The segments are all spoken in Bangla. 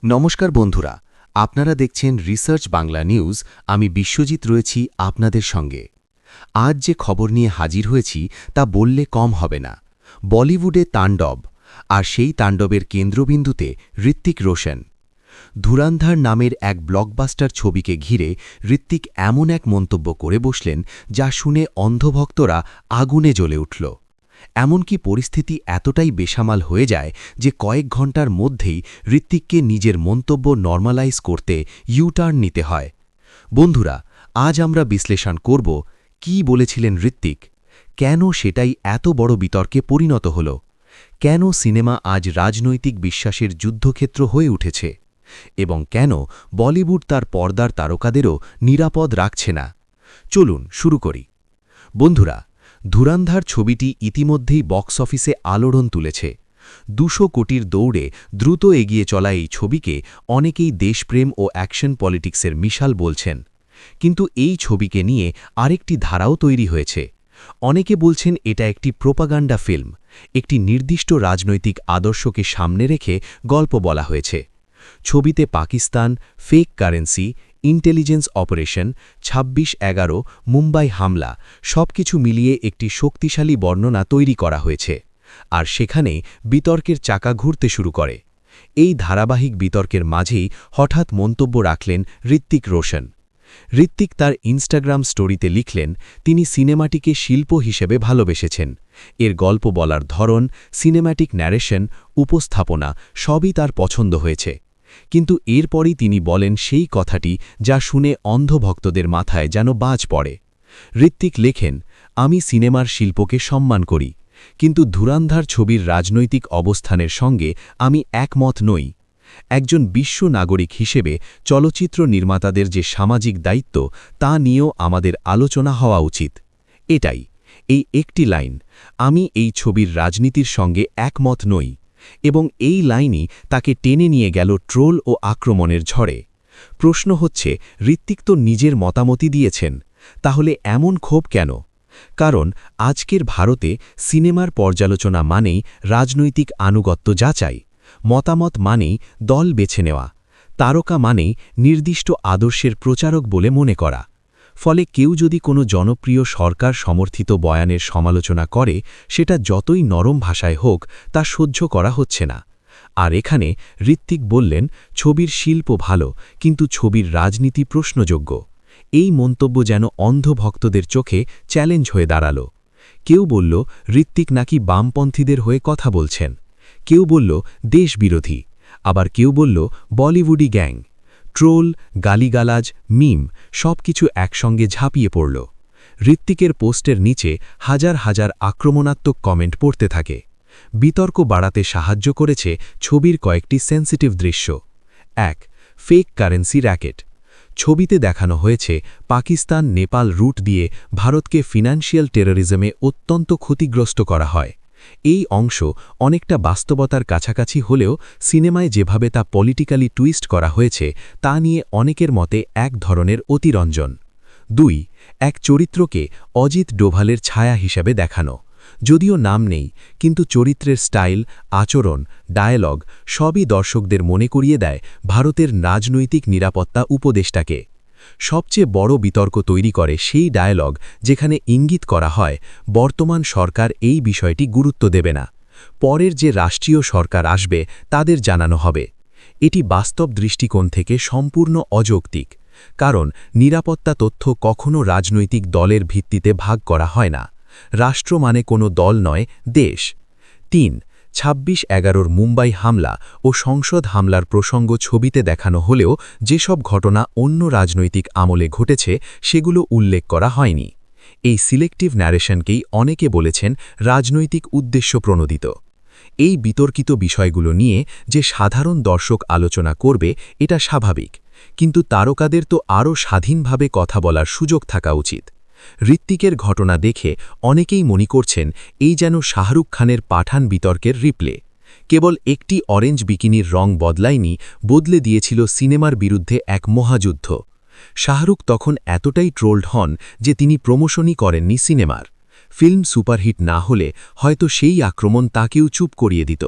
নমস্কার বন্ধুরা, আপনারা দেখছেন রিসার্চ বাংলা নিউজ। আমি বিশ্বজিৎ রয়েছি আপনাদের সঙ্গে। আজ যে খবর নিয়ে হাজির হয়েছি তা বললে কম হবে না। বলিউডে তাণ্ডব, আর সেই তাণ্ডবের কেন্দ্রবিন্দুতে ঋত্বিক রোশন। ধুরন্ধর নামের এক ব্লকবাস্টার ছবিকে ঘিরে ঋত্বিক এমন এক মন্তব্য করে বসলেন যা শুনে অন্ধভক্তরা আগুনে জ্বলে উঠল। এমনকি পরিস্থিতি এতটাই বেসামাল হয়ে যায় যে কয়েক ঘণ্টার মধ্যেই ঋত্বিককে নিজের মন্তব্য নরমালাইজ করতে ইউটার্ন নিতে হয়। বন্ধুরা, আজ আমরা বিশ্লেষণ করব কী বলেছিলেন ঋত্বিক, কেন সেটাই এত বড় বিতর্কে পরিণত হল, কেন সিনেমা আজ রাজনৈতিক বিশ্বাসের যুদ্ধক্ষেত্র হয়ে উঠেছে, এবং কেন বলিউড তার পর্দার তারকাদেরও নিরাপদ রাখছে না। চলুন শুরু করি। বন্ধুরা, ধুরন্ধর ছবিটি ইতিমধ্যেই বক্স অফিসে আলোড়ন তুলেছে। ২০০ কোটির দৌড়ে দ্রুত এগিয়ে চলা এই ছবিকে অনেকেই দেশপ্রেম ও অ্যাকশন পলিটিক্সের মিশাল বলছেন। কিন্তু এই ছবিকে নিয়ে আরেকটি ধারাও তৈরি হয়েছে। অনেকে বলছেন এটা একটি প্রোপাগান্ডা ফিল্ম, একটি নির্দিষ্ট রাজনৈতিক আদর্শকে সামনে রেখে গল্প বলা হয়েছে। ছবিতে Pakistan, fake currency, intelligence operation, ২৬/১১, Mumbai হামলা সবকিছু মিলিয়ে একটি শক্তিশালী বর্ণনা তৈরি করা হয়েছে। আর সেখানে বিতর্কের চাকা ঘুরতে শুরু করে। এই ধারাবাহিক বিতর্কের মাঝেই হঠাৎ মন্তব্য রাখলেন ঋত্বিক রোশন। ঋত্বিক তার ইনস্টাগ্রাম স্টোরিতে লিখলেন, তিনি সিনেমাটিকে শিল্প হিসেবে ভালোবেসেছেন। এর গল্প বলার ধরন, সিনেম্যাটিক ন্যারেশন, উপস্থাপনা সবই তার পছন্দ হয়েছে। কিন্তু এরপরই তিনি বলেন সেই কথাটি যা শুনে অন্ধভক্তদের মাথায় যেন বাজ পড়ে। ঋত্বিক লেখেন, আমি সিনেমার শিল্পকে সম্মান করি, কিন্তু ধুরন্ধর ছবির রাজনৈতিক অবস্থানের সঙ্গে আমি একমত নই। একজন বিশ্ব নাগরিক হিসেবে চলচ্চিত্র নির্মাতাদের যে সামাজিক দায়িত্ব তা নিয়েও আমাদের আলোচনা হওয়া উচিত। এটাই, এই একটি লাইন, আমি এই ছবির রাজনীতির সঙ্গে একমত নই, এবং এই লাইনই তাকে টেনে নিয়ে গেল ট্রোল ও আক্রমণের ঝড়ে। প্রশ্ন হচ্ছে, ঋত্বিক তো নিজের মতামতই দিয়েছেন, তাহলে এমন ক্ষোভ কেন? কারণ আজকের ভারতে সিনেমার পর্যালোচনা মানেই রাজনৈতিক আনুগত্য যাচাই, মতামত মানেই দল বেছে নেওয়া, তারকা মানেই নির্দিষ্ট আদর্শের প্রচারক বলে মনে করা। ফলে কেউ যদি কোনো জনপ্রিয় সরকার সমর্থিত বয়ানের সমালোচনা করে, সেটা যতই নরম ভাষায় হোক তা সহ্য করা হচ্ছে না। আর এখানে ঋত্বিক বললেন, ছবির শিল্প ভালো, কিন্তু ছবির রাজনীতি প্রশ্নযোগ্য। এই মন্তব্য যেন অন্ধভক্তদের চোখে চ্যালেঞ্জ হয়ে দাঁড়াল। কেউ বলল ঋত্বিক নাকি বামপন্থীদের হয়ে কথা বলছেন, কেউ বলল দেশবিরোধী, আবার কেউ বলল বলিউডি গ্যাং। ট্রোল, গালিগালাজ, মিম সবকিছু একসঙ্গে ঝাঁপিয়ে পড়ল। ঋত্বিকের পোস্টের নিচে হাজার হাজার আক্রমণাত্মক কমেন্ট পড়তে থাকে। বিতর্ক বাড়াতে সাহায্য করেছে ছবির কয়েকটি সেন্সিটিভ দৃশ্য। ১. Fake currency racket. ছবিতে দেখানো হয়েছে পাকিস্তান নেপাল রুট দিয়ে ভারতকে ফিনান্সিয়াল টেররিজমে অত্যন্ত ক্ষতিগ্রস্ত করা হয়। এই অংশ অনেকটা বাস্তবতার কাছাকাছি হলেও সিনেমায় যেভাবে তা পলিটিক্যালি টুইস্ট করা হয়েছে তা নিয়ে অনেকের মতে এক ধরনের অতিরঞ্জন। ২. এক চরিত্রকে অজিত ডোভালের ছায়া হিসাবে দেখানো। যদিও নাম নেই, কিন্তু চরিত্রের স্টাইল, আচরণ, ডায়ালগ সবই দর্শকদের মনে করিয়ে দেয় ভারতের রাজনৈতিক নিরাপত্তা উপদেষ্টাকে। সবচেয়ে বড় বিতর্ক তৈরি করে সেই ডায়ালগ যেখানে ইঙ্গিত করা হয় বর্তমান সরকার এই বিষয়টি গুরুত্ব দেবে না, পরের যে রাষ্ট্রীয় সরকার আসবে তাদের জানানো হবে। এটি বাস্তব দৃষ্টিকোণ থেকে সম্পূর্ণ অযৌক্তিক, কারণ নিরাপত্তা তথ্য কখনো রাজনৈতিক দলের ভিত্তিতে ভাগ করা হয় না। রাষ্ট্র মানে কোনো দল নয়, দেশ। ৩. ২৬/১১ মুম্বাই হামলা ও সংসদ হামলার প্রসঙ্গ ছবিতে দেখানো হলেও যেসব ঘটনা অন্য রাজনৈতিক আমলে ঘটেছে সেগুলো উল্লেখ করা হয়নি। এই সিলেক্টিভ ন্যারেশনকেই অনেকে বলেছেন রাজনৈতিক উদ্দেশ্য প্রণোদিত। এই বিতর্কিত বিষয়গুলো নিয়ে যে সাধারণ দর্শক আলোচনা করবে এটা স্বাভাবিক, কিন্তু তারকাদের তো আরও স্বাধীনভাবে কথা বলার সুযোগ থাকা উচিত। ঋত্বিকের ঘটনা দেখে অনেকেই মনে করছেন এই যেন শাহরুখ খানের পাঠান বিতর্কের রিপ্লে। কেবল একটি অরেঞ্জ বিকিনির রং বদলায়নি, বদলে দিয়েছিল সিনেমার বিরুদ্ধে এক মহাযুদ্ধ। শাহরুখ তখন এতটাই ট্রোলড হন যে তিনি প্রমোশনই করেননি সিনেমার। ফিল্ম সুপারহিট না হলে হয়তো সেই আক্রমণ তাকেও চুপ করিয়ে দিত।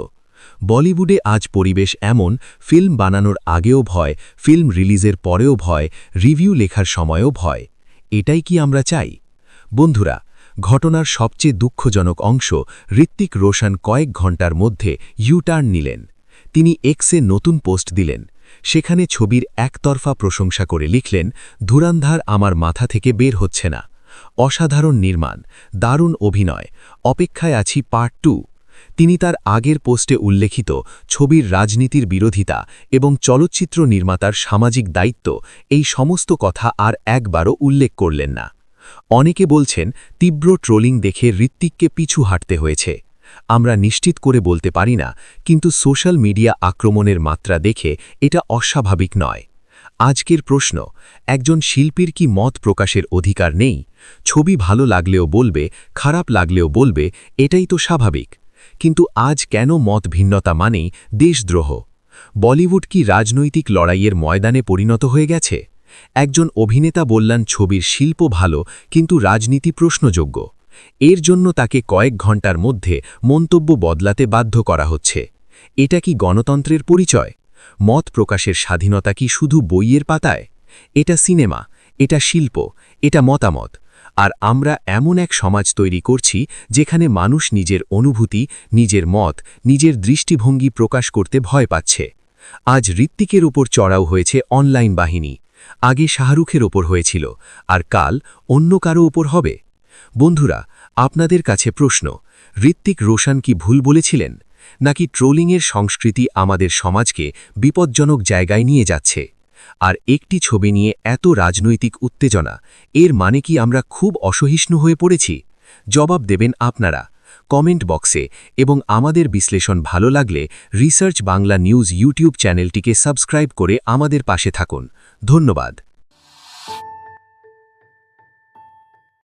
বলিউডে আজ পরিবেশ এমন, ফিল্ম বানানোর আগেও ভয়, ফিল্ম রিলিজের পরেও ভয়, রিভিউ লেখার সময়ও ভয়। এটাই কি আমরা চাই? বন্ধুরা, ঘটনার সবচেয়ে দুঃখজনক অংশ, ঋত্বিক রোশন কয়েক ঘন্টার মধ্যে ইউ-টার্ন নিলেন। তিনি এক্সে নতুন পোস্ট দিলেন। সেখানে ছবির একতরফা প্রশংসা করে লিখলেন, ধুরান্ধার আমার মাথা থেকে বের হচ্ছে না। অসাধারণ নির্মাণ, দারুণ অভিনয়, অপেক্ষায় আছি পার্ট 2। তিনি তার আগের পোস্টে উল্লেখিত ছবির রাজনীতির বিরোধিতা এবং চলচ্চিত্র নির্মাতার সামাজিক দায়িত্ব, এই সমস্ত কথা আর একবারও উল্লেখ করলেন না। অনেকে বলছেন, তীব্র ট্রোলিং দেখে ঋত্বিককে পিছু হাঁটতে হয়েছে। আমরা নিশ্চিত করে বলতে পারি না, কিন্তু সোশ্যাল মিডিয়া আক্রমণের মাত্রা দেখে এটা অস্বাভাবিক নয়। আজকের প্রশ্ন, একজন শিল্পীর কি মত প্রকাশের অধিকার নেই? ছবি ভালো লাগলেও বলবে, খারাপ লাগলেও বলবে, এটাই তো স্বাভাবিক। কিন্তু আজ কেন মত ভিন্নতা মানেই দেশদ্রোহ? বলিউড কি রাজনৈতিক লড়াইয়ের ময়দানে পরিণত হয়ে গেছে? একজন অভিনেতা বললেন ছবির শিল্প ভালো, কিন্তু রাজনীতি প্রশ্নযোগ্য। এর জন্য তাকে কয়েক ঘন্টার মধ্যে মন্তব্য বদলাতে বাধ্য করা হচ্ছে। এটা কি গণতন্ত্রের পরিচয়? মত প্রকাশের স্বাধীনতা কি শুধু বইয়ের পাতায়? এটা সিনেমা, এটা শিল্প, এটা মতামত। আর আমরা এমন এক সমাজ তৈরি করছি যেখানে মানুষ নিজের অনুভূতি, নিজের মত, নিজের দৃষ্টিভঙ্গি প্রকাশ করতে ভয় পাচ্ছে। আজ ঋত্বিকের ওপর চড়াও হয়েছে অনলাইন বাহিনী। আগে শাহরুখের ওপর হয়েছিল, আর কাল অন্য কারো ওপর হবে। বন্ধুরা, আপনাদের কাছে প্রশ্ন, ঋত্বিক রোশন কি ভুল বলেছিলেন? নাকি ট্রোলিংয়ের সংস্কৃতি আমাদের সমাজকে বিপজ্জনক জায়গায় নিয়ে যাচ্ছে? আর একটি ছবি নিয়ে এত রাজনৈতিক উত্তেজনা, এর মানে কি আমরা খুব অসহিষ্ণু হয়ে পড়েছি? জবাব দেবেন আপনারা কমেন্ট বক্সে, এবং আমাদের বিশ্লেষণ ভালো লাগলে রিসার্চ বাংলা নিউজ ইউটিউব চ্যানেলটিকে সাবস্ক্রাইব করে আমাদের পাশে থাকুন। ধন্যবাদ।